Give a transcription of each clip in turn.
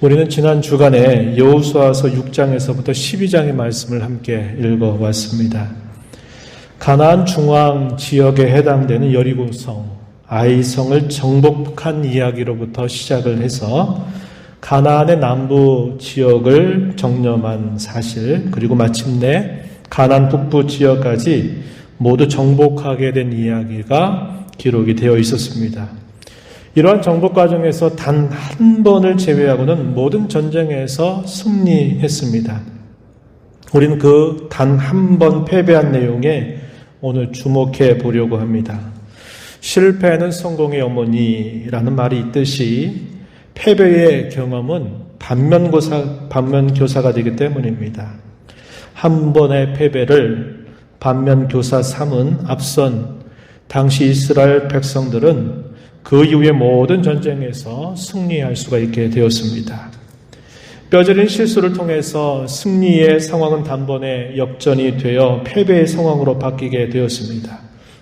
우리는 지난 주간에 여호수아서 6장에서부터 12장의 말씀을 함께 읽어왔습니다. 가나안 중앙 지역에 해당되는 여리고성, 아이성을 정복한 이야기로부터 시작을 해서 가나안의 남부 지역을 정념한 사실, 그리고 마침내 가나안 북부 지역까지 모두 정복하게 된 이야기가 기록이 되어 있었습니다. 이러한 정복 과정에서 단 한 번을 제외하고는 모든 전쟁에서 승리했습니다. 우리는 그 단 한 번 패배한 내용에 오늘 주목해 보려고 합니다. 실패는 성공의 어머니라는 말이 있듯이 패배의 경험은 반면교사가 되기 때문입니다. 한 번의 패배를 반면교사 삼은 앞선 당시 이스라엘 백성들은 그 이후의 모든 전쟁에서 승리할 수가 있게 되었습니다. 뼈저린 실수를 통해서 승리의 상황은 단번에 역전이 되어 패배의 상황으로 바뀌게 되었습니다.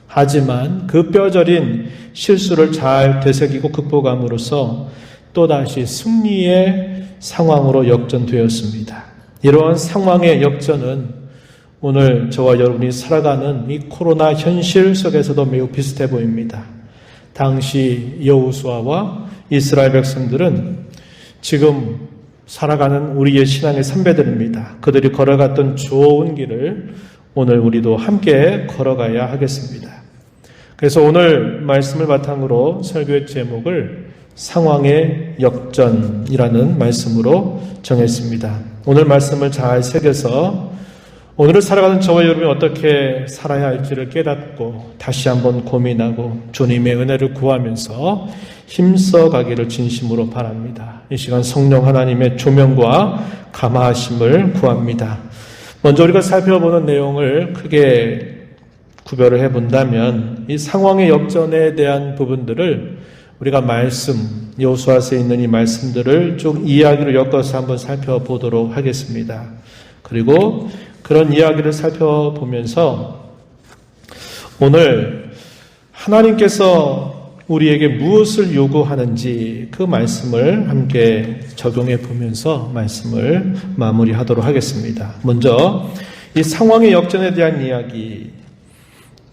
하지만 그 뼈저린 실수를 잘 되새기고 극복함으로써 또다시 승리의 상황으로 역전되었습니다. 이러한 상황의 역전은 오늘 저와 여러분이 살아가는 이 코로나 현실 속에서도 매우 비슷해 보입니다. 당시 여호수아와 이스라엘 백성들은 지금 살아가는 우리의 신앙의 선배들입니다. 그들이 걸어갔던 좋은 길을 오늘 우리도 함께 걸어가야 하겠습니다. 그래서 오늘 말씀을 바탕으로 설교의 제목을 상황의 역전이라는 말씀으로 정했습니다. 오늘 말씀을 잘 새겨서 오늘을 살아가는 저와 여러분이 어떻게 살아야 할지를 깨닫고 다시 한번 고민하고 주님의 은혜를 구하면서 힘써 가기를 진심으로 바랍니다. 이 시간 성령 하나님의 조명과 감화하심을 구합니다. 먼저 우리가 살펴보는 내용을 크게 구별을 해본다면 이 상황의 역전에 대한 부분들을 우리가 여호수아서에 있는 이 말씀들을 쭉 이야기로 엮어서 한번 살펴보도록 하겠습니다. 그리고 그런 이야기를 살펴보면서 오늘 하나님께서 우리에게 무엇을 요구하는지 그 말씀을 함께 적용해 보면서 말씀을 마무리하도록 하겠습니다. 먼저 이 상황의 역전에 대한 이야기,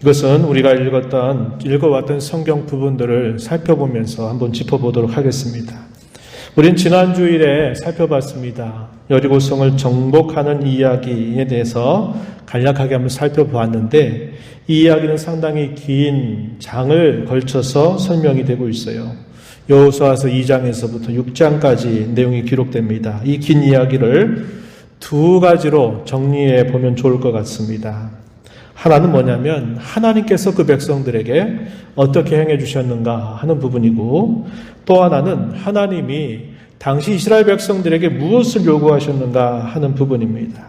이것은 우리가 읽어왔던 성경 부분들을 살펴보면서 한번 짚어보도록 하겠습니다. 우린 지난 주일에 살펴봤습니다. 여리고성을 정복하는 이야기에 대해서 간략하게 한번 살펴보았는데 이 이야기는 상당히 긴 장을 걸쳐서 설명이 되고 있어요. 여호수아서 2장에서부터 6장까지 내용이 기록됩니다. 이 긴 이야기를 두 가지로 정리해 보면 좋을 것 같습니다. 하나는 뭐냐면 하나님께서 그 백성들에게 어떻게 행해 주셨는가 하는 부분이고, 또 하나는 하나님이 당시 이스라엘 백성들에게 무엇을 요구하셨는가 하는 부분입니다.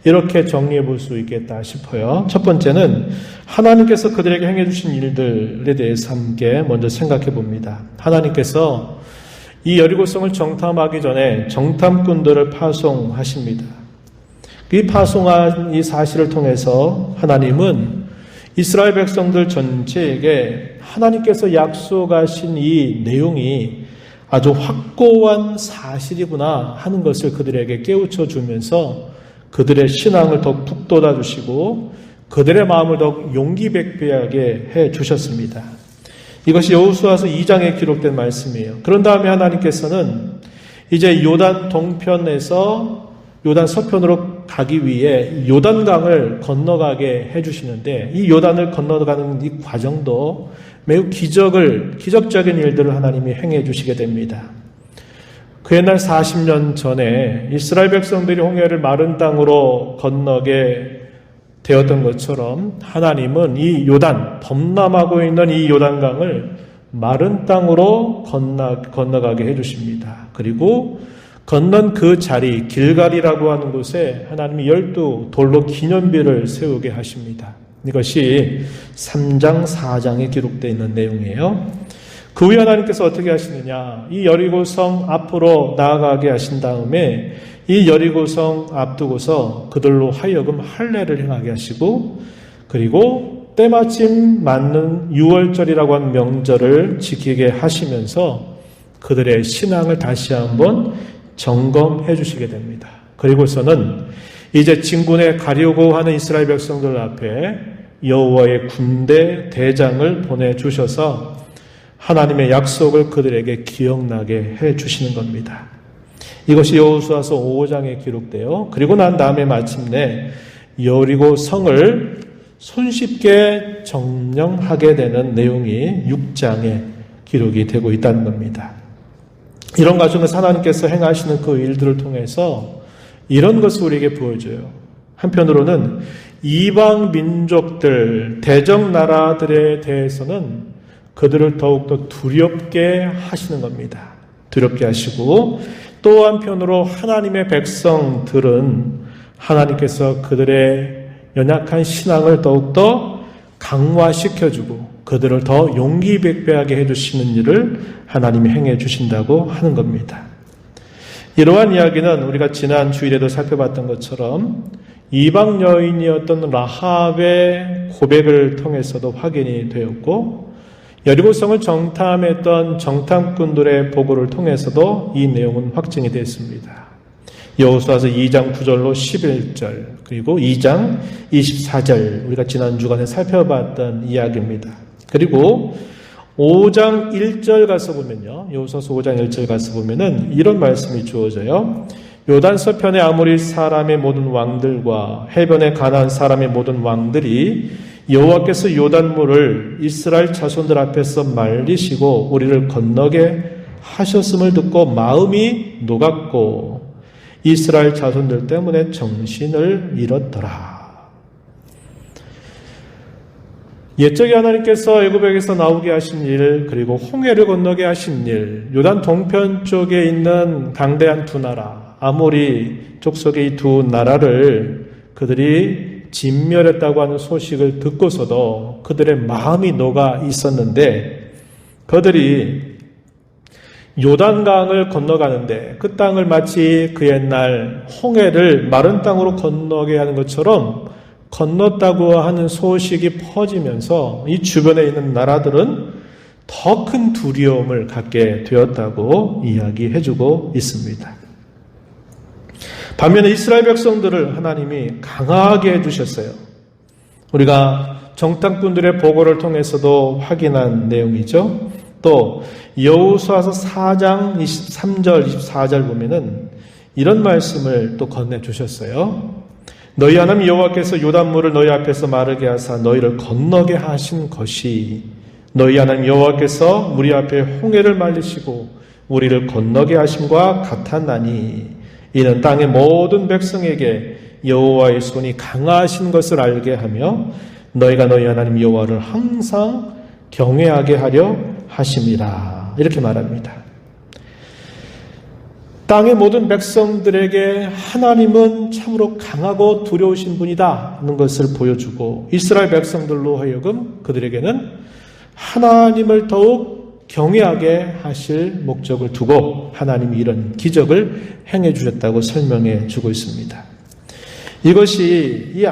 이렇게 정리해 볼 수 있겠다 싶어요. 첫 번째는 하나님께서 그들에게 행해 주신 일들에 대해서 함께 먼저 생각해 봅니다. 하나님께서 이 여리고성을 정탐하기 전에 정탐꾼들을 파송하십니다. 이 파송한 이 사실을 통해서 하나님은 이스라엘 백성들 전체에게 하나님께서 약속하신 이 내용이 아주 확고한 사실이구나 하는 것을 그들에게 깨우쳐 주면서 그들의 신앙을 더욱 북돋아 주시고 그들의 마음을 더욱 용기백배하게 해 주셨습니다. 이것이 여호수아서 2장에 기록된 말씀이에요. 그런 다음에 하나님께서는 이제 요단 동편에서 요단 서편으로 가기 위해 요단강을 건너가게 해주시는데 이 요단을 건너가는 이 과정도 매우 기적적인 일들을 하나님이 행해 주시게 됩니다. 그 옛날 40년 전에 이스라엘 백성들이 홍해를 마른 땅으로 건너게 되었던 것처럼 하나님은 이 요단, 범람하고 있는 이 요단강을 마른 땅으로 건너가게 해주십니다. 그리고 건넌 그 자리, 길갈이라고 하는 곳에 하나님이 12 돌로 기념비를 세우게 하십니다. 이것이 3장, 4장에 기록되어 있는 내용이에요. 그 후에 하나님께서 어떻게 하시느냐, 이 여리고성 앞으로 나아가게 하신 다음에 이 여리고성 앞두고서 그들로 하여금 할례를 행하게 하시고, 그리고 때마침 맞는 6월절이라고 하는 명절을 지키게 하시면서 그들의 신앙을 다시 한번 점검해 주시게 됩니다. 그리고서는 이제 진군에 가려고 하는 이스라엘 백성들 앞에 여호와의 군대 대장을 보내주셔서 하나님의 약속을 그들에게 기억나게 해 주시는 겁니다. 이것이 여호수아서 5장에 기록되어 그리고 난 다음에 마침내 여리고 성을 손쉽게 점령하게 되는 내용이 6장에 기록이 되고 있다는 겁니다. 이런 과정에서 하나님께서 행하시는 그 일들을 통해서 이런 것을 우리에게 보여줘요. 한편으로는 이방 민족들, 대적 나라들에 대해서는 그들을 더욱더 두렵게 하시는 겁니다. 두렵게 하시고 또 한편으로 하나님의 백성들은 하나님께서 그들의 연약한 신앙을 더욱더 강화시켜주고 그들을 더 용기백배하게 해주시는 일을 하나님이 행해 주신다고 하는 겁니다. 이러한 이야기는 우리가 지난 주일에도 살펴봤던 것처럼 이방 여인이었던 라합의 고백을 통해서도 확인이 되었고 여리고성을 정탐했던 정탐꾼들의 보고를 통해서도 이 내용은 확증이 됐습니다. 여호수아서 2장 9절로 11절 그리고 2장 24절 우리가 지난 주간에 살펴봤던 이야기입니다. 그리고 5장 1절 가서 보면요. 여호수아서 5장 1절 가서 보면은 이런 말씀이 주어져요. 요단 서편의 아모리 사람의 모든 왕들과 해변의 가나안 사람의 모든 왕들이 여호와께서 요단물을 이스라엘 자손들 앞에서 말리시고 우리를 건너게 하셨음을 듣고 마음이 녹았고 이스라엘 자손들 때문에 정신을 잃었더라. 옛적에 하나님께서 애굽에게서 나오게 하신 일, 그리고 홍해를 건너게 하신 일, 요단 동편 쪽에 있는 강대한 두 나라, 아모리 족속의 이 두 나라를 그들이 진멸했다고 하는 소식을 듣고서도 그들의 마음이 녹아 있었는데 그들이 요단강을 건너가는데 그 땅을 마치 그 옛날 홍해를 마른 땅으로 건너게 하는 것처럼 건넜다고 하는 소식이 퍼지면서 이 주변에 있는 나라들은 더 큰 두려움을 갖게 되었다고 이야기해주고 있습니다. 반면에 이스라엘 백성들을 하나님이 강하게 해주셨어요. 우리가 정탐꾼들의 보고를 통해서도 확인한 내용이죠. 또 여호수아서 4장 23절 24절 보면은 이런 말씀을 또 건네주셨어요. 너희 하나님 여호와께서 요단물을 너희 앞에서 마르게 하사 너희를 건너게 하신 것이 너희 하나님 여호와께서 우리 앞에 홍해를 말리시고 우리를 건너게 하심과 같았나니 이는 땅의 모든 백성에게 여호와의 손이 강하신 것을 알게 하며 너희가 너희 하나님 여호와를 항상 경외하게 하려 하심이라 이렇게 말합니다. 땅의 모든 백성들에게 하나님은 참으로 강하고 두려우신 분이다 하는 것을 보여주고 이스라엘 백성들로 하여금 그들에게는 하나님을 더욱 경외하게 하실 목적을 두고 하나님이 이런 기적을 행해 주셨다고 설명해 주고 있습니다. 이것이 이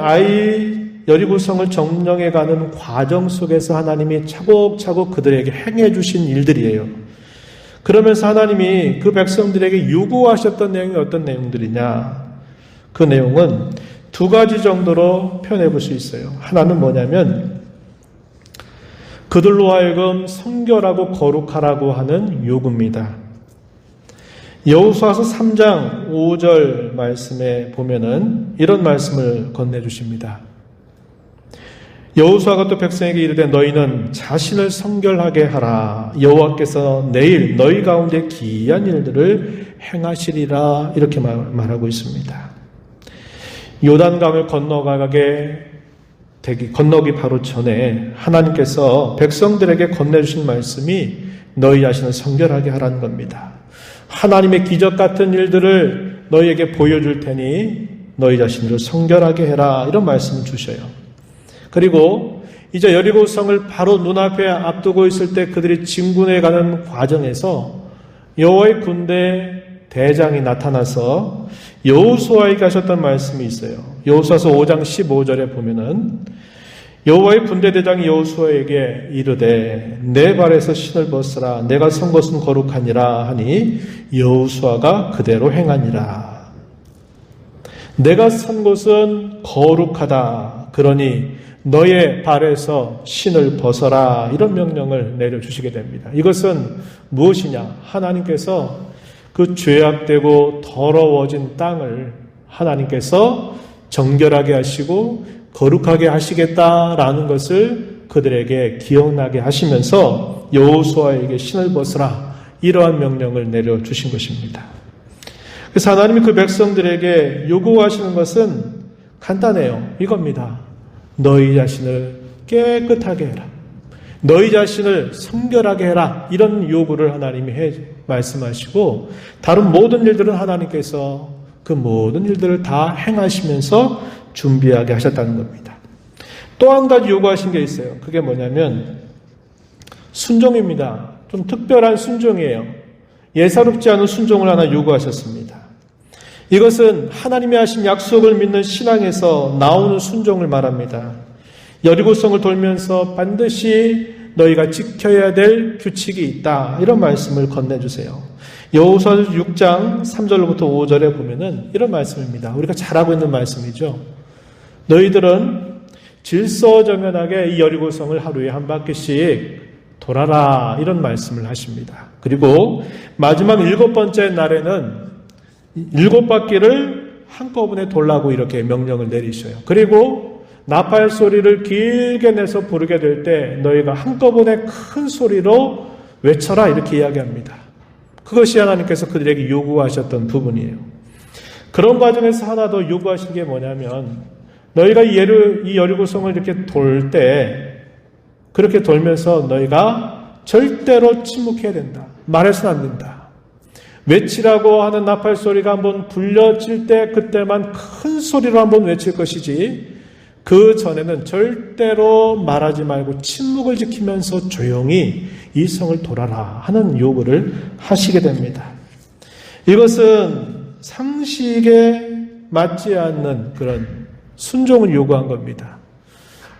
여리고성을 점령해 가는 과정 속에서 하나님이 차곡차곡 그들에게 행해 주신 일들이에요. 그러면서 하나님이 그 백성들에게 요구하셨던 내용이 어떤 내용들이냐? 그 내용은 두 가지 정도로 표현해 볼 수 있어요. 하나는 뭐냐면 그들로 하여금 성결하고 거룩하라고 하는 요구입니다. 여호수아서 3장 5절 말씀에 보면은 이런 말씀을 건네주십니다. 여호수아가 또 백성에게 이르되 너희는 자신을 성결하게 하라. 여호와께서 내일 너희 가운데 기이한 일들을 행하시리라. 이렇게 말하고 있습니다. 요단강을 건너기 바로 전에 하나님께서 백성들에게 건네주신 말씀이 너희 자신을 성결하게 하라는 겁니다. 하나님의 기적 같은 일들을 너희에게 보여줄 테니 너희 자신을 성결하게 해라. 이런 말씀을 주셔요. 그리고 이제 여리고성을 바로 눈앞에 앞두고 있을 때 그들이 진군해 가는 과정에서 여호와의 군대 대장이 나타나서 여호수아에게 하셨던 말씀이 있어요. 여호수아서 5장 15절에 보면은 여호와의 군대대장이 여호수아에게 이르되 내 발에서 신을 벗으라 내가 선 것은 거룩하니라 하니 여호수아가 그대로 행하니라. 내가 선 곳은 거룩하다. 그러니 너의 발에서 신을 벗어라. 이런 명령을 내려주시게 됩니다. 이것은 무엇이냐? 하나님께서 그 죄악되고 더러워진 땅을 하나님께서 정결하게 하시고 거룩하게 하시겠다라는 것을 그들에게 기억나게 하시면서 여호수아에게 신을 벗으라. 이러한 명령을 내려주신 것입니다. 그래서 하나님이 그 백성들에게 요구하시는 것은 간단해요. 이겁니다. 너희 자신을 깨끗하게 해라. 너희 자신을 성결하게 해라. 이런 요구를 하나님이 말씀하시고 다른 모든 일들은 하나님께서 그 모든 일들을 다 행하시면서 준비하게 하셨다는 겁니다. 또 한 가지 요구하신 게 있어요. 그게 뭐냐면 순종입니다. 좀 특별한 순종이에요. 예사롭지 않은 순종을 하나 요구하셨습니다. 이것은 하나님이 하신 약속을 믿는 신앙에서 나오는 순종을 말합니다. 여리고성을 돌면서 반드시 너희가 지켜야 될 규칙이 있다. 이런 말씀을 건네주세요. 여호수아 6장 3절부터 5절에 보면은 이런 말씀입니다. 우리가 잘 알고 있는 말씀이죠. 너희들은 질서정연하게 이 여리고성을 하루에 한 바퀴씩 돌아라. 이런 말씀을 하십니다. 그리고 마지막 7번째 날에는 7바퀴를 한꺼번에 돌라고 이렇게 명령을 내리셔요. 그리고 나팔 소리를 길게 내서 부르게 될 때 너희가 한꺼번에 큰 소리로 외쳐라. 이렇게 이야기합니다. 그것이 하나님께서 그들에게 요구하셨던 부분이에요. 그런 과정에서 하나 더 요구하신 게 뭐냐면 너희가 이 여리고성을 이렇게 돌 때 그렇게 돌면서 너희가 절대로 침묵해야 된다. 말해서는 안 된다. 외치라고 하는 나팔 소리가 한번 불려질 때 그때만 큰 소리로 한번 외칠 것이지 그 전에는 절대로 말하지 말고 침묵을 지키면서 조용히 이 성을 돌아라 하는 요구를 하시게 됩니다. 이것은 상식에 맞지 않는 그런 순종을 요구한 겁니다.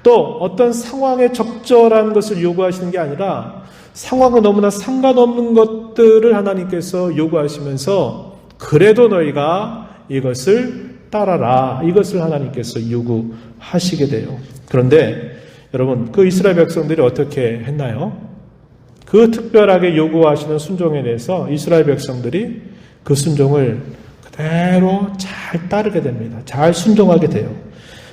또 어떤 상황에 적절한 것을 요구하시는 게 아니라 상황과 너무나 상관없는 것들을 하나님께서 요구하시면서 그래도 너희가 이것을 따라라. 이것을 하나님께서 요구하시게 돼요. 그런데 여러분 그 이스라엘 백성들이 어떻게 했나요? 그 특별하게 요구하시는 순종에 대해서 이스라엘 백성들이 그 순종을 그대로 잘 따르게 됩니다. 잘 순종하게 돼요.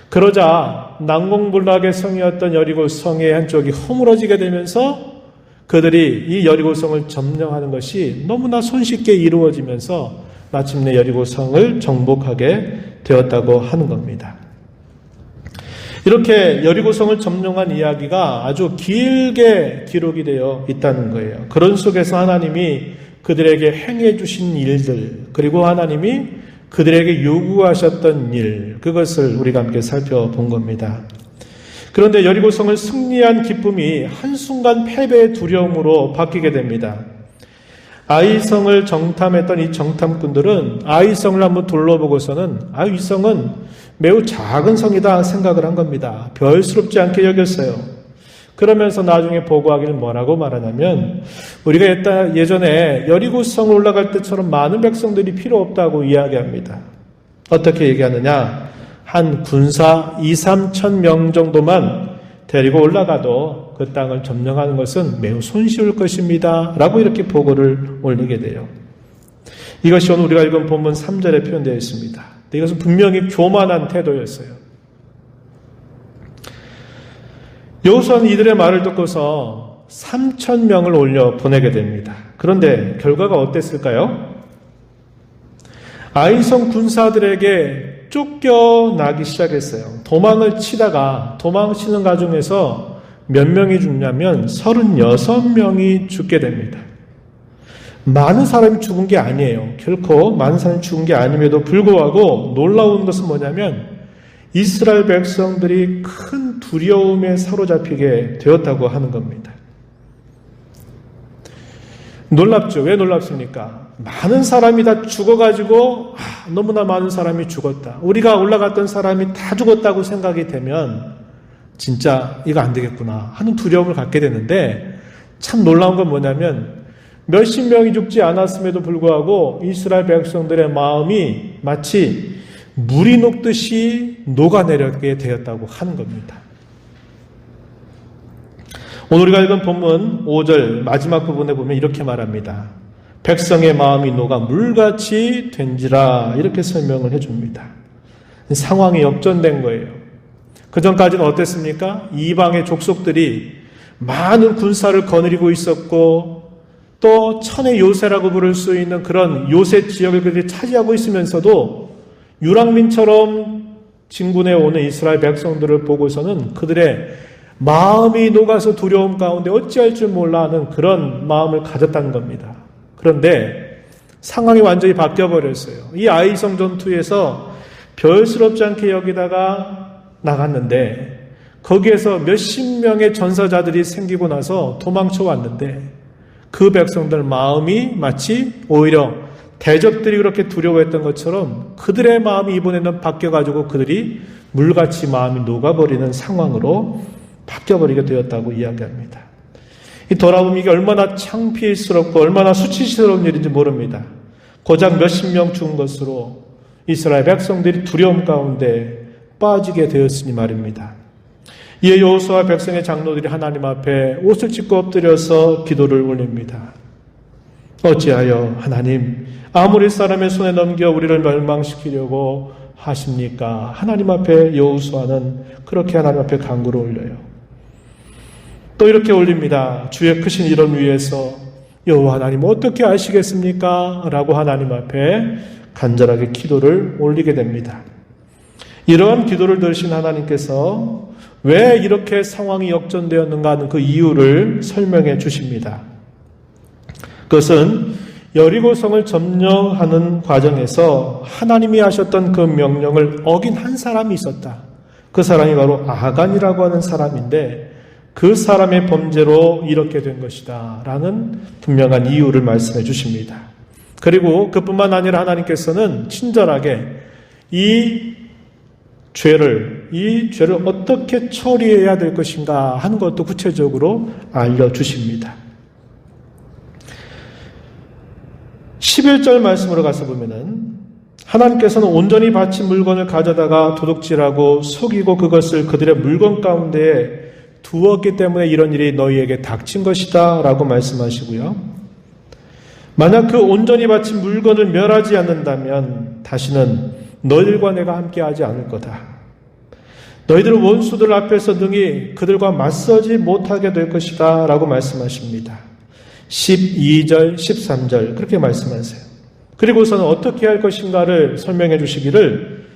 그러자 난공불락의 성이었던 여리고 성의 한쪽이 허물어지게 되면서 그들이 이 여리고성을 점령하는 것이 너무나 손쉽게 이루어지면서 마침내 여리고성을 정복하게 되었다고 하는 겁니다. 이렇게 여리고성을 점령한 이야기가 아주 길게 기록이 되어 있다는 거예요. 그런 속에서 하나님이 그들에게 행해 주신 일들, 그리고 하나님이 그들에게 요구하셨던 일, 그것을 우리가 함께 살펴본 겁니다. 그런데 여리고성을 승리한 기쁨이 한순간 패배의 두려움으로 바뀌게 됩니다. 아이성을 정탐했던 이 정탐꾼들은 아이성을 한번 둘러보고서는 이 성은 매우 작은 성이다 생각을 한 겁니다. 별스럽지 않게 여겼어요. 그러면서 나중에 보고하기를 뭐라고 말하냐면 우리가 예전에 여리고성을 올라갈 때처럼 많은 백성들이 필요 없다고 이야기합니다. 어떻게 얘기하느냐? 한 군사 2-3천 명 정도만 데리고 올라가도 그 땅을 점령하는 것은 매우 손쉬울 것입니다. 라고 이렇게 보고를 올리게 돼요. 이것이 오늘 우리가 읽은 본문 3절에 표현되어 있습니다. 이것은 분명히 교만한 태도였어요. 여호수아는 이들의 말을 듣고서 3천 명을 올려 보내게 됩니다. 그런데 결과가 어땠을까요? 아이성 군사들에게 쫓겨나기 시작했어요. 도망치는 과정에서 몇 명이 죽냐면 36명이 죽게 됩니다. 많은 사람이 죽은 게 아니에요. 결코 많은 사람이 죽은 게 아님에도 불구하고 놀라운 것은 뭐냐면 이스라엘 백성들이 큰 두려움에 사로잡히게 되었다고 하는 겁니다. 놀랍죠? 왜 놀랍습니까? 많은 사람이 다 죽어가지고 너무나 많은 사람이 죽었다. 우리가 올라갔던 사람이 다 죽었다고 생각이 되면 진짜 이거 안 되겠구나 하는 두려움을 갖게 되는데, 참 놀라운 건 뭐냐면 몇십 명이 죽지 않았음에도 불구하고 이스라엘 백성들의 마음이 마치 물이 녹듯이 녹아내리게 되었다고 하는 겁니다. 오늘 우리가 읽은 본문 5절 마지막 부분에 보면 이렇게 말합니다. 백성의 마음이 녹아 물같이 된지라, 이렇게 설명을 해줍니다. 상황이 역전된 거예요. 그전까지는 어땠습니까? 이방의 족속들이 많은 군사를 거느리고 있었고, 또 천의 요새라고 부를 수 있는 그런 요새 지역을 그들이 차지하고 있으면서도 유랑민처럼 진군해 오는 이스라엘 백성들을 보고서는 그들의 마음이 녹아서 두려움 가운데 어찌할 줄 몰라 하는 그런 마음을 가졌다는 겁니다. 그런데 상황이 완전히 바뀌어버렸어요. 이 아이성 전투에서 별스럽지 않게 여기다가 나갔는데, 거기에서 몇십 명의 전사자들이 생기고 나서 도망쳐 왔는데, 그 백성들 마음이 마치 오히려 대적들이 그렇게 두려워했던 것처럼 그들의 마음이 이번에는 바뀌어가지고 그들이 물같이 마음이 녹아버리는 상황으로 바뀌어버리게 되었다고 이야기합니다. 이 돌아보면 이게 얼마나 창피스럽고 얼마나 수치스러운 일인지 모릅니다. 고작 몇십 명 죽은 것으로 이스라엘 백성들이 두려움 가운데 빠지게 되었으니 말입니다. 이에 여호수아와 백성의 장로들이 하나님 앞에 옷을 찢고 엎드려서 기도를 올립니다. 어찌하여 하나님 아모리 사람의 손에 넘겨 우리를 멸망시키려고 하십니까? 하나님 앞에 여호수아는 그렇게 하나님 앞에 간구를 올려요. 또 이렇게 올립니다. 주의 크신 이름 위에서 여호와 하나님 어떻게 아시겠습니까? 라고 하나님 앞에 간절하게 기도를 올리게 됩니다. 이러한 기도를 들으신 하나님께서 왜 이렇게 상황이 역전되었는가 하는 그 이유를 설명해 주십니다. 그것은 여리고성을 점령하는 과정에서 하나님이 하셨던 그 명령을 어긴 한 사람이 있었다. 그 사람이 바로 아간이라고 하는 사람인데, 그 사람의 범죄로 이렇게 된 것이다 라는 분명한 이유를 말씀해 주십니다. 그리고 그뿐만 아니라 하나님께서는 친절하게 이 죄를 어떻게 처리해야 될 것인가 하는 것도 구체적으로 알려주십니다. 11절 말씀으로 가서 보면은 하나님께서는 온전히 바친 물건을 가져다가 도둑질하고 속이고 그것을 그들의 물건 가운데 두었기 때문에 이런 일이 너희에게 닥친 것이다 라고 말씀하시고요. 만약 그 온전히 바친 물건을 멸하지 않는다면 다시는 너희들과 내가 함께하지 않을 거다. 너희들은 원수들 앞에서 능히 그들과 맞서지 못하게 될 것이다 라고 말씀하십니다. 12절, 13절 그렇게 말씀하세요. 그리고서는 어떻게 할 것인가를 설명해 주시기를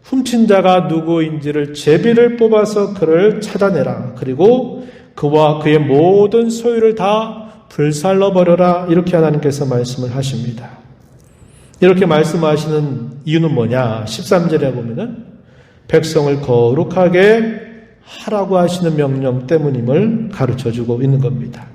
훔친 자가 누구인지를 제비를 뽑아서 그를 찾아내라. 그리고 그와 그의 모든 소유를 다 불살러 버려라. 이렇게 하나님께서 말씀을 하십니다. 이렇게 말씀하시는 이유는 뭐냐? 13절에 보면은 백성을 거룩하게 하라고 하시는 명령 때문임을 가르쳐주고 있는 겁니다.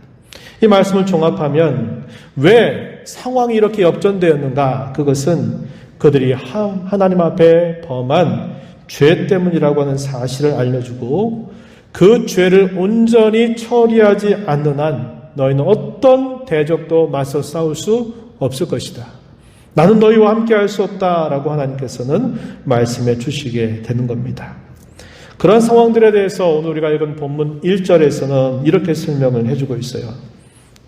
이 말씀을 종합하면 왜 상황이 이렇게 역전되었는가? 그것은 그들이 하나님 앞에 범한 죄 때문이라고 하는 사실을 알려주고, 그 죄를 온전히 처리하지 않는 한 너희는 어떤 대적도 맞서 싸울 수 없을 것이다. 나는 너희와 함께 할 수 없다라고 하나님께서는 말씀해 주시게 되는 겁니다. 그런 상황들에 대해서 오늘 우리가 읽은 본문 1절에서는 이렇게 설명을 해주고 있어요.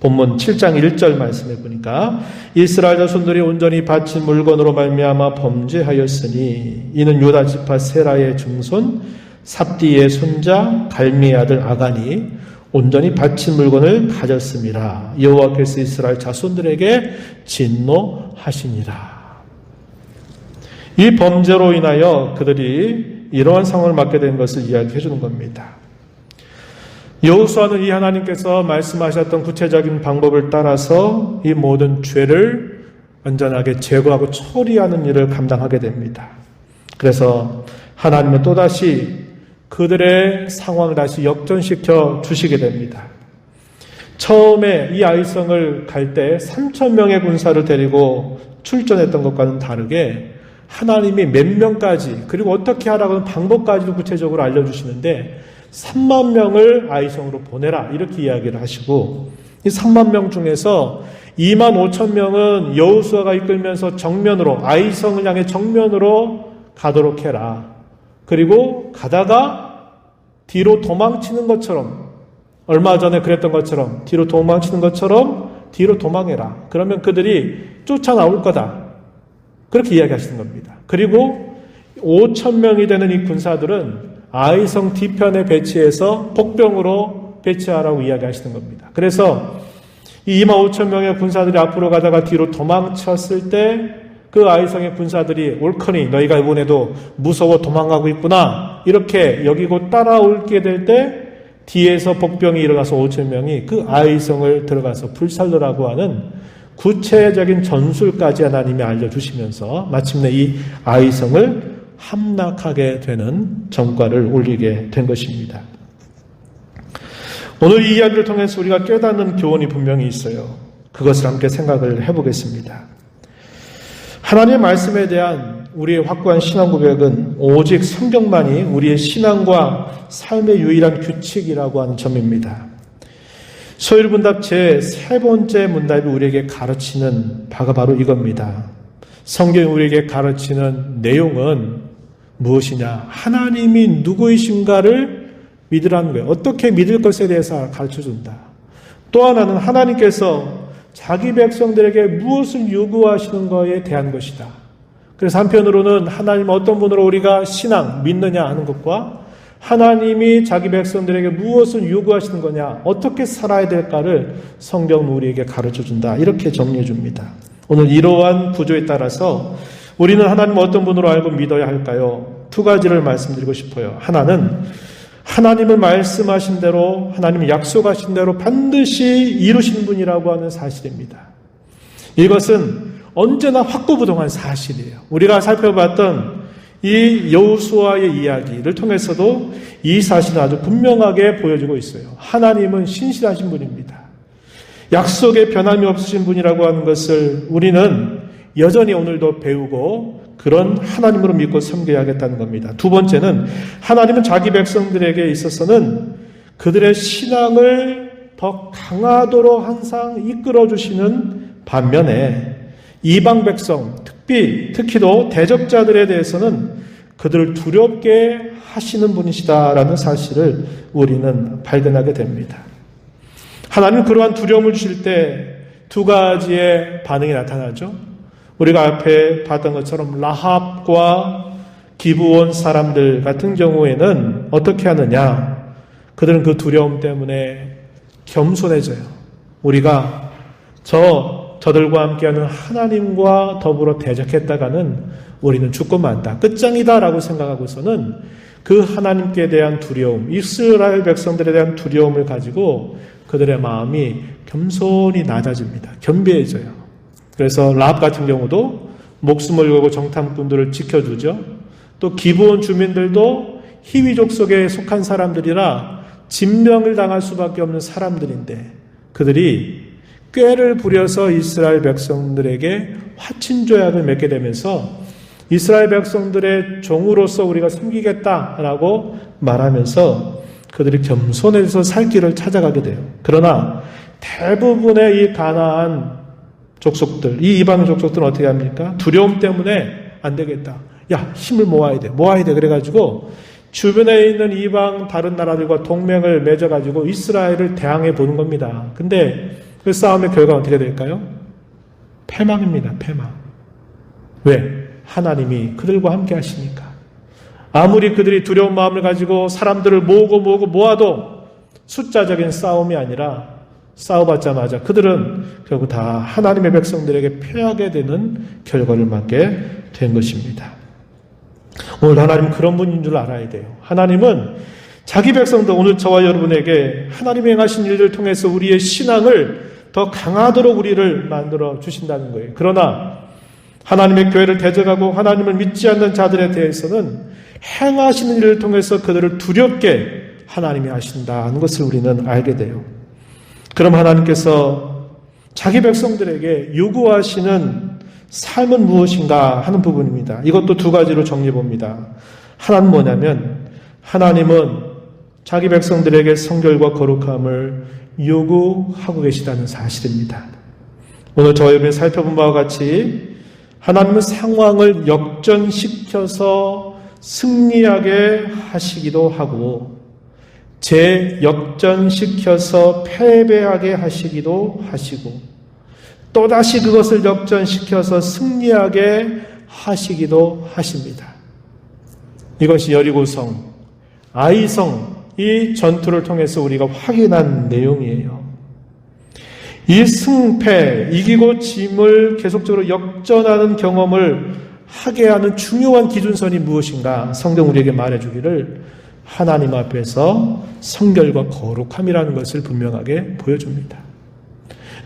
본문 7장 1절 말씀해 보니까 이스라엘 자손들이 온전히 바친 물건으로 말미암아 범죄하였으니 이는 유다 지파 세라의 증손 삽디의 손자 갈미의 아들 아간이 온전히 바친 물건을 가졌음이라. 여호와께서 이스라엘 자손들에게 진노하시니라. 이 범죄로 인하여 그들이 이러한 상황을 맞게 된 것을 이야기해 주는 겁니다. 여호수아는 이 하나님께서 말씀하셨던 구체적인 방법을 따라서 이 모든 죄를 완전하게 제거하고 처리하는 일을 감당하게 됩니다. 그래서 하나님은 또다시 그들의 상황을 다시 역전시켜 주시게 됩니다. 처음에 이 아이성을 갈 때 3,000명의 군사를 데리고 출전했던 것과는 다르게 하나님이 몇 명까지 그리고 어떻게 하라고 하는 방법까지도 구체적으로 알려주시는데 3만 명을 아이성으로 보내라 이렇게 이야기를 하시고 이 3만 명 중에서 2만 5천 명은 여호수아가 이끌면서 정면으로 아이성을 향해 정면으로 가도록 해라. 그리고 가다가 뒤로 도망치는 것처럼 얼마 전에 그랬던 것처럼 뒤로 도망치는 것처럼 뒤로 도망해라. 그러면 그들이 쫓아나올 거다. 그렇게 이야기하시는 겁니다. 그리고 5천 명이 되는 이 군사들은 아이성 뒤편에 배치해서 복병으로 배치하라고 이야기하시는 겁니다. 그래서 이 2만 5천 명의 군사들이 앞으로 가다가 뒤로 도망쳤을 때 그 아이성의 군사들이 옳거니 너희가 이번에도 무서워 도망가고 있구나 이렇게 여기고 따라올게 될 때 뒤에서 복병이 일어나서 5천 명이 그 아이성을 들어가서 불살르라고 하는 구체적인 전술까지 하나님이 알려주시면서 마침내 이 아이성을 함락하게 되는 전과를 올리게 된 것입니다. 오늘 이 이야기를 통해서 우리가 깨닫는 교훈이 분명히 있어요. 그것을 함께 생각을 해보겠습니다. 하나님의 말씀에 대한 우리의 확고한 신앙 고백은 오직 성경만이 우리의 신앙과 삶의 유일한 규칙이라고 하는 점입니다. 소일분답 제3번째 문답이 우리에게 가르치는 바가 바로 이겁니다. 성경이 우리에게 가르치는 내용은 무엇이냐? 하나님이 누구이신가를 믿으라는 거예요. 어떻게 믿을 것에 대해서 가르쳐준다. 또 하나는 하나님께서 자기 백성들에게 무엇을 요구하시는 것에 대한 것이다. 그래서 한편으로는 하나님 어떤 분으로 우리가 신앙, 믿느냐 하는 것과 하나님이 자기 백성들에게 무엇을 요구하시는 거냐, 어떻게 살아야 될까를 성경은 우리에게 가르쳐준다. 이렇게 정리해 줍니다. 오늘 이러한 구조에 따라서 우리는 하나님 어떤 분으로 알고 믿어야 할까요? 두 가지를 말씀드리고 싶어요. 하나는 하나님은 말씀하신 대로 하나님은 약속하신 대로 반드시 이루신 분이라고 하는 사실입니다. 이것은 언제나 확고부동한 사실이에요. 우리가 살펴봤던 이 여호수아의 이야기를 통해서도 이 사실은 아주 분명하게 보여지고 있어요. 하나님은 신실하신 분입니다. 약속에 변함이 없으신 분이라고 하는 것을 우리는 여전히 오늘도 배우고 그런 하나님으로 믿고 섬겨야겠다는 겁니다. 두 번째는 하나님은 자기 백성들에게 있어서는 그들의 신앙을 더 강하도록 항상 이끌어주시는 반면에 이방 백성, 특히도 대적자들에 대해서는 그들을 두렵게 하시는 분이시다라는 사실을 우리는 발견하게 됩니다. 하나님은 그러한 두려움을 주실 때 두 가지의 반응이 나타나죠. 우리가 앞에 봤던 것처럼 라합과 기브온 사람들 같은 경우에는 어떻게 하느냐? 그들은 그 두려움 때문에 겸손해져요. 우리가 저들과 함께하는 하나님과 더불어 대적했다가는 우리는 죽고 만다. 끝장이다라고 생각하고서는 그 하나님께 대한 두려움, 이스라엘 백성들에 대한 두려움을 가지고 그들의 마음이 겸손히 낮아집니다. 겸비해져요. 그래서 라합 같은 경우도 목숨을 걸고 정탐꾼들을 지켜주죠. 또 기브온 주민들도 히위족 속에 속한 사람들이라 진명을 당할 수밖에 없는 사람들인데 그들이 꾀를 부려서 이스라엘 백성들에게 화친조약을 맺게 되면서 이스라엘 백성들의 종으로서 우리가 섬기겠다라고 말하면서 그들이 겸손해서 살 길을 찾아가게 돼요. 그러나 대부분의 이 가나안 족속들, 이 이방 족속들은 어떻게 합니까? 두려움 때문에 안 되겠다. 야, 힘을 모아야 돼. 그래가지고 주변에 있는 이방 다른 나라들과 동맹을 맺어가지고 이스라엘을 대항해 보는 겁니다. 근데 그 싸움의 결과는 어떻게 될까요? 패망입니다. 패망. 왜? 하나님이 그들과 함께 하시니까. 아무리 그들이 두려운 마음을 가지고 사람들을 모아도 숫자적인 싸움이 아니라 싸워봤자마자 그들은 결국 다 하나님의 백성들에게 패하게 되는 결과를 맞게 된 것입니다. 오늘 하나님은 그런 분인 줄 알아야 돼요. 하나님은 자기 백성들, 오늘 저와 여러분에게 하나님이 행하신 일들을 통해서 우리의 신앙을 더 강하도록 우리를 만들어 주신다는 거예요. 그러나 하나님의 교회를 대적하고 하나님을 믿지 않는 자들에 대해서는 행하시는 일을 통해서 그들을 두렵게 하나님이 하신다는 것을 우리는 알게 돼요. 그럼 하나님께서 자기 백성들에게 요구하시는 삶은 무엇인가 하는 부분입니다. 이것도 두 가지로 정리해 봅니다. 하나는 뭐냐면 하나님은 자기 백성들에게 성결과 거룩함을 요구하고 계시다는 사실입니다. 오늘 저희 옆에 살펴본 바와 같이 하나님은 상황을 역전시켜서 승리하게 하시기도 하고 재역전시켜서 패배하게 하시기도 하시고 또다시 그것을 역전시켜서 승리하게 하시기도 하십니다. 이것이 여리고성, 아이성 이 전투를 통해서 우리가 확인한 내용이에요. 이 승패, 이기고 짐을 계속적으로 역전하는 경험을 하게 하는 중요한 기준선이 무엇인가? 성경 우리에게 말해주기를 하나님 앞에서 성결과 거룩함이라는 것을 분명하게 보여줍니다.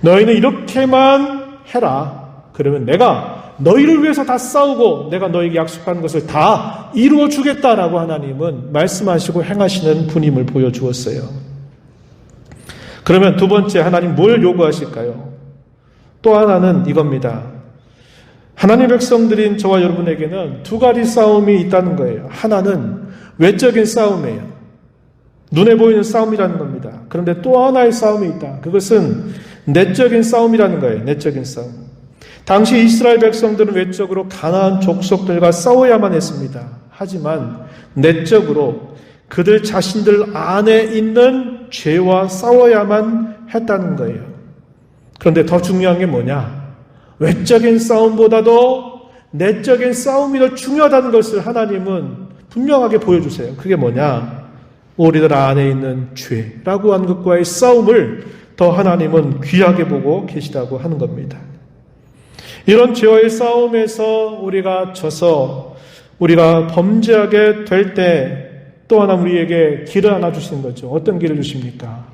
너희는 이렇게만 해라. 그러면 내가 너희를 위해서 다 싸우고 내가 너희에게 약속한 것을 다 이루어 주겠다라고 하나님은 말씀하시고 행하시는 분임을 보여주었어요. 그러면 두 번째 하나님 뭘 요구하실까요? 또 하나는 이겁니다. 하나님 백성들인 저와 여러분에게는 두 가지 싸움이 있다는 거예요. 하나는 외적인 싸움이에요. 눈에 보이는 싸움이라는 겁니다. 그런데 또 하나의 싸움이 있다. 그것은 내적인 싸움이라는 거예요. 내적인 싸움. 당시 이스라엘 백성들은 외적으로 가나안 족속들과 싸워야만 했습니다. 하지만 내적으로 그들 자신들 안에 있는 죄와 싸워야만 했다는 거예요. 그런데 더 중요한 게 뭐냐? 외적인 싸움보다도 내적인 싸움이 더 중요하다는 것을 하나님은 분명하게 보여주세요. 그게 뭐냐? 우리들 안에 있는 죄라고 하는 것과의 싸움을 더 하나님은 귀하게 보고 계시다고 하는 겁니다. 이런 죄와의 싸움에서 우리가 져서 우리가 범죄하게 될 때 또 하나 우리에게 길을 하나 주시는 거죠. 어떤 길을 주십니까?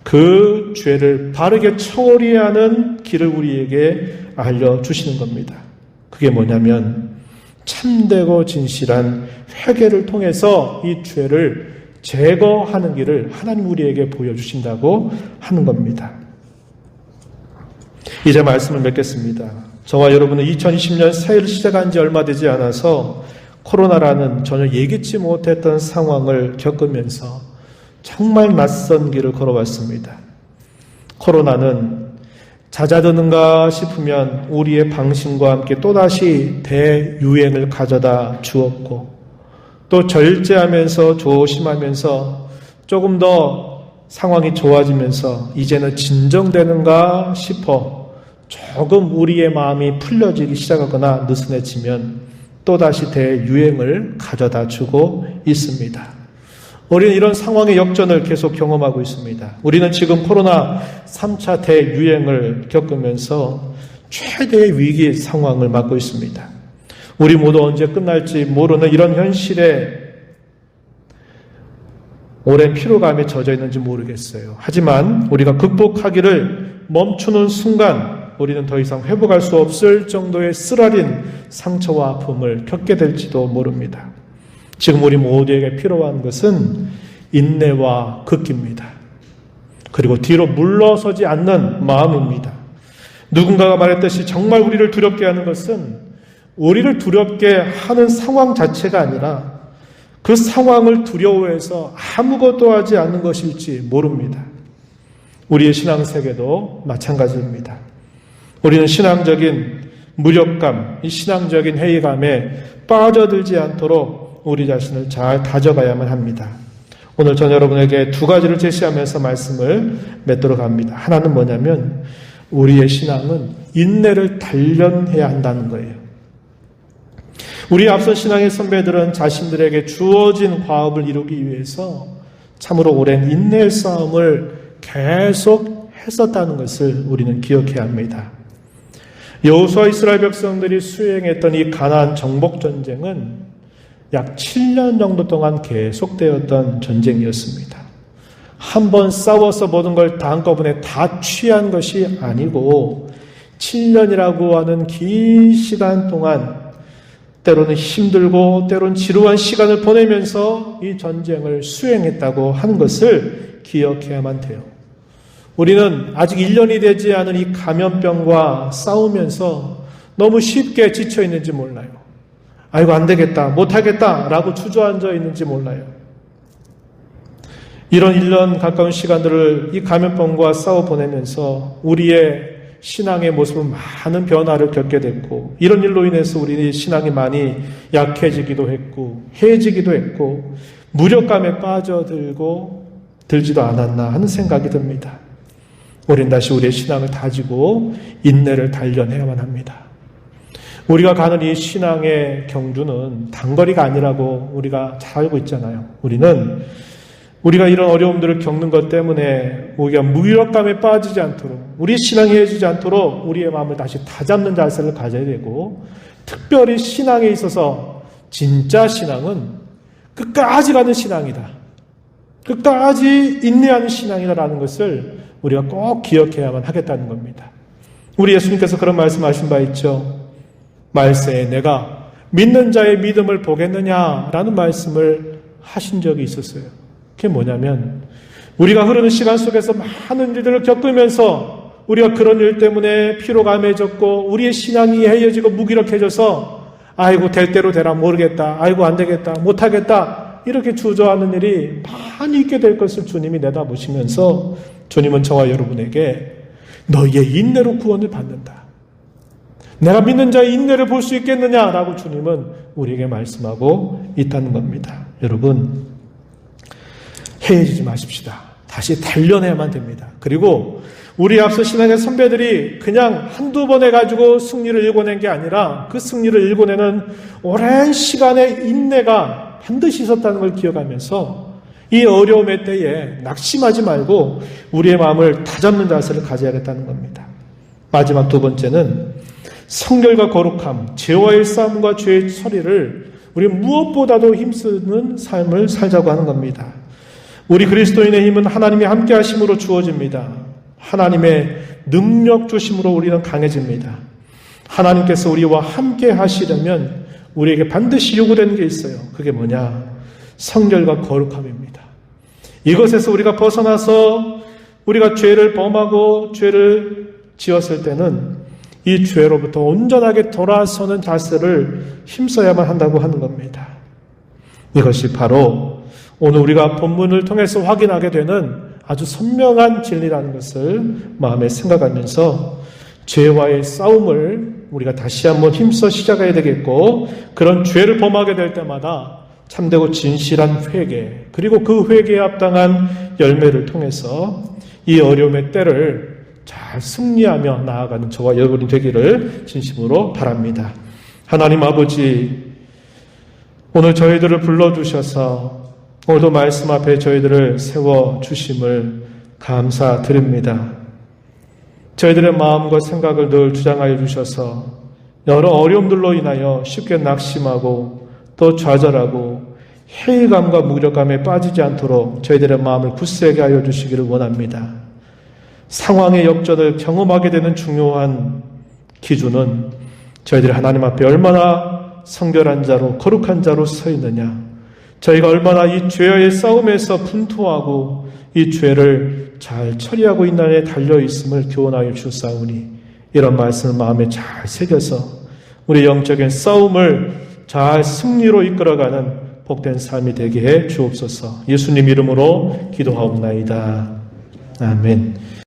그 죄를 바르게 처리하는 길을 우리에게 알려주시는 겁니다. 그게 뭐냐면 참되고 진실한 회개를 통해서 이 죄를 제거하는 길을 하나님 우리에게 보여주신다고 하는 겁니다. 이제 말씀을 맺겠습니다. 저와 여러분은 2020년 새해를 시작한 지 얼마 되지 않아서 코로나라는 전혀 예기치 못했던 상황을 겪으면서 정말 낯선 길을 걸어왔습니다. 코로나는 잦아드는가 싶으면 우리의 방심과 함께 또다시 대유행을 가져다 주었고 또 절제하면서 조심하면서 조금 더 상황이 좋아지면서 이제는 진정되는가 싶어 조금 우리의 마음이 풀려지기 시작하거나 느슨해지면 또다시 대유행을 가져다 주고 있습니다. 우리는 이런 상황의 역전을 계속 경험하고 있습니다. 우리는 지금 코로나 3차 대유행을 겪으면서 최대의 위기 상황을 맞고 있습니다. 우리 모두 언제 끝날지 모르는 이런 현실에 오랜 피로감에 젖어 있는지 모르겠어요. 하지만 우리가 극복하기를 멈추는 순간 우리는 더 이상 회복할 수 없을 정도의 쓰라린 상처와 아픔을 겪게 될지도 모릅니다. 지금 우리 모두에게 필요한 것은 인내와 극기입니다. 그리고 뒤로 물러서지 않는 마음입니다. 누군가가 말했듯이 정말 우리를 두렵게 하는 것은 우리를 두렵게 하는 상황 자체가 아니라 그 상황을 두려워해서 아무것도 하지 않는 것일지 모릅니다. 우리의 신앙세계도 마찬가지입니다. 우리는 신앙적인 무력감, 이 신앙적인 회의감에 빠져들지 않도록 우리 자신을 잘 다져가야만 합니다. 오늘 전 여러분에게 두 가지를 제시하면서 말씀을 맺도록 합니다. 하나는 뭐냐면 우리의 신앙은 인내를 단련해야 한다는 거예요. 우리 앞선 신앙의 선배들은 자신들에게 주어진 과업을 이루기 위해서 참으로 오랜 인내의 싸움을 계속 했었다는 것을 우리는 기억해야 합니다. 여호수아 이스라엘 백성들이 수행했던 이 가나안 정복 전쟁은 약 7년 정도 동안 계속되었던 전쟁이었습니다. 한 번 싸워서 모든 걸 다 한꺼번에 다 취한 것이 아니고 7년이라고 하는 긴 시간 동안 때로는 힘들고 때로는 지루한 시간을 보내면서 이 전쟁을 수행했다고 하는 것을 기억해야만 돼요. 우리는 아직 1년이 되지 않은 이 감염병과 싸우면서 너무 쉽게 지쳐 있는지 몰라요. 아이고 안 되겠다, 못하겠다 라고 주저앉아 있는지 몰라요. 이런 1년 가까운 시간들을 이 감염병과 싸워 보내면서 우리의 신앙의 모습은 많은 변화를 겪게 됐고, 이런 일로 인해서 우리 신앙이 많이 약해지기도 했고 해지기도 했고 무력감에 들지도 않았나 하는 생각이 듭니다. 우린 다시 우리의 신앙을 다지고 인내를 단련해야만 합니다. 우리가 가는 이 신앙의 경주는 단거리가 아니라고 우리가 잘 알고 있잖아요. 우리가 이런 어려움들을 겪는 것 때문에 우리가 무력감에 빠지지 않도록, 우리 신앙이 해지지 않도록 우리의 마음을 다시 다잡는 자세를 가져야 되고, 특별히 신앙에 있어서 진짜 신앙은 끝까지 가는 신앙이다, 끝까지 인내하는 신앙이다라는 것을 우리가 꼭 기억해야만 하겠다는 겁니다. 우리 예수님께서 그런 말씀하신 바 있죠. 말세에 내가 믿는 자의 믿음을 보겠느냐라는 말씀을 하신 적이 있었어요. 그게 뭐냐면, 우리가 흐르는 시간 속에서 많은 일들을 겪으면서 우리가 그런 일 때문에 피로감해졌고 우리의 신앙이 해이해지고 무기력해져서 아이고 될 대로 되라 모르겠다, 아이고 안 되겠다, 못하겠다, 이렇게 주저하는 일이 많이 있게 될 것을 주님이 내다보시면서 주님은 저와 여러분에게 너희의 인내로 구원을 받는다, 내가 믿는 자의 인내를 볼 수 있겠느냐라고 주님은 우리에게 말씀하고 있다는 겁니다. 여러분, 해이해지지 마십시다. 다시 단련해야만 됩니다. 그리고 우리 앞서 신앙의 선배들이 그냥 한두 번 해가지고 승리를 일궈낸 게 아니라 그 승리를 일궈내는 오랜 시간의 인내가 반드시 있었다는 걸 기억하면서 이 어려움의 때에 낙심하지 말고 우리의 마음을 다잡는 자세를 가져야겠다는 겁니다. 마지막 두 번째는 성결과 거룩함, 죄와의 싸움과 죄의 처리를 우리 무엇보다도 힘쓰는 삶을 살자고 하는 겁니다. 우리 그리스도인의 힘은 하나님이 함께 하심으로 주어집니다. 하나님의 능력 주심으로 우리는 강해집니다. 하나님께서 우리와 함께 하시려면 우리에게 반드시 요구되는 게 있어요. 그게 뭐냐? 성결과 거룩함입니다. 이것에서 우리가 벗어나서 우리가 죄를 범하고 죄를 지었을 때는 이 죄로부터 온전하게 돌아서는 자세를 힘써야만 한다고 하는 겁니다. 이것이 바로 오늘 우리가 본문을 통해서 확인하게 되는 아주 선명한 진리라는 것을 마음에 생각하면서 죄와의 싸움을 우리가 다시 한번 힘써 시작해야 되겠고, 그런 죄를 범하게 될 때마다 참되고 진실한 회개, 그리고 그 회개에 합당한 열매를 통해서 이 어려움의 때를 잘 승리하며 나아가는 저와 여러분이 되기를 진심으로 바랍니다. 하나님 아버지, 오늘 저희들을 불러주셔서 오늘도 말씀 앞에 저희들을 세워주심을 감사드립니다. 저희들의 마음과 생각을 늘 주장하여 주셔서 여러 어려움들로 인하여 쉽게 낙심하고 또 좌절하고 회의감과 무력감에 빠지지 않도록 저희들의 마음을 굳세게 하여 주시기를 원합니다. 상황의 역전을 경험하게 되는 중요한 기준은 저희들이 하나님 앞에 얼마나 성결한 자로 거룩한 자로 서 있느냐, 저희가 얼마나 이 죄와의 싸움에서 분투하고 이 죄를 잘 처리하고 있느냐에 달려있음을 교훈하여 주사오니, 이런 말씀을 마음에 잘 새겨서 우리 영적인 싸움을 잘 승리로 이끌어가는 복된 삶이 되게 해 주옵소서. 예수님 이름으로 기도하옵나이다. 아멘.